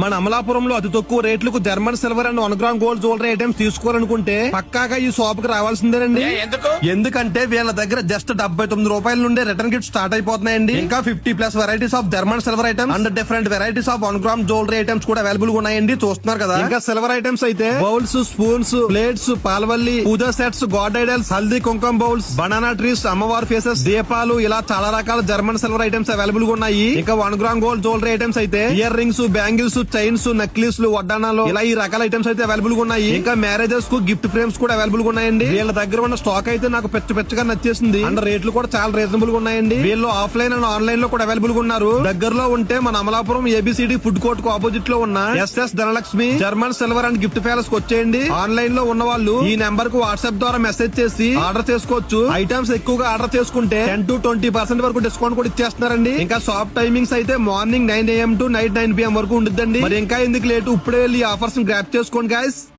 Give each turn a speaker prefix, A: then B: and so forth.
A: మన అమలాపురంలో అతి తక్కువ రేట్లకు German silver and 1 gram gold jewellery items తీసుకోవాలనుకుంటే పక్కాగా ఈ షాప్ కి రావాల్సిందేనండి. ఎందుకంటే వీళ్ళ దగ్గర జస్ట్ 79 రూపాయల నుండి రిటర్న్ గిఫ్ట్ స్టార్ట్ అయిపోతున్నాయండి. ఇంకా 50+ varieties of German silver items and different varieties of 1 gram jewellery items కూడా అవైలబుల్ గా ఉన్నాయండి. చూస్తున్నారు కదా. ఇంకా సిల్వర్ ఐటమ్స్ అయితే బౌల్స్, స్పూన్స్, ప్లేట్స్, పాల్వల్లి, పూజా సెట్స్, గాడ్ ఐడల్స్, హల్దీ కుంకుమ బౌల్స్, బనానా ట్రీస్, అమ్మవారి ఫేసెస్, దీపాలు, ఇలా చాలా రకాల జర్మన్ సిల్వర్ ఐటమ్స్ అవైలబుల్ గా ఉన్నాయి. ఇంకా 1 గ్రామ్ గోల్డ్ జ్యువెలరీ ఐటమ్స్ అయితే ear rings, bangles, chains, necklace లు, వడ్డానాలు, ఇలా ఈ రకాల ఐటమ్స్ అయితే అవైలబుల్ గా ఉన్నాయి. ఇంకా మ్యారేజెస్ కు గిఫ్ట్ ఫ్రేమ్స్ కూడా అవైలబుల్ గా ఉన్నాయండి. వీళ్ళ దగ్గర ఉన్న స్టాక్ అయితే నాకు పెచ్చగా నచ్చేసింది. అండ్ రేట్లు కూడా చాలా రీజనబుల్ గా ఉన్నాయండి. వీళ్ళు ఆఫ్లైన్ అండ్ ఆన్లైన్ లో కూడా అవైలబుల్ గా ఉన్నారు. దగ్గరలో ఉంటే మన అమలాపురం ABCD ఫుడ్ కోర్ట్ కు ఆపోజిట్ లో ఉన్న SS Dhanalakshmi German silver and gift palace కు వచ్చేయండి. ఆన్లైన్ లో ఉన్న వాళ్ళు ఈ నెంబర్ కు వాట్సాప్ ద్వారా మెసేజ్ చేసి ఆర్డర్ చేసుకోవచ్చు. ఐటమ్స్ ఎక్కువగా ఆర్డర్ చేసుకుంటే 10 to 20% వరకు డిస్కౌంట్ కూడా ఇచ్చేస్తున్నారండి. ఇంకా షాప్ టైమింగ్స్ అయితే morning 9 AM to night 9 PM వరకు ఉంటుందండి. మరి ఇంకా ఎందుకు లేటు, ఇప్పుడే వెళ్ళి ఆఫర్స్ గ్రాప్ చేసుకోండి గైస్.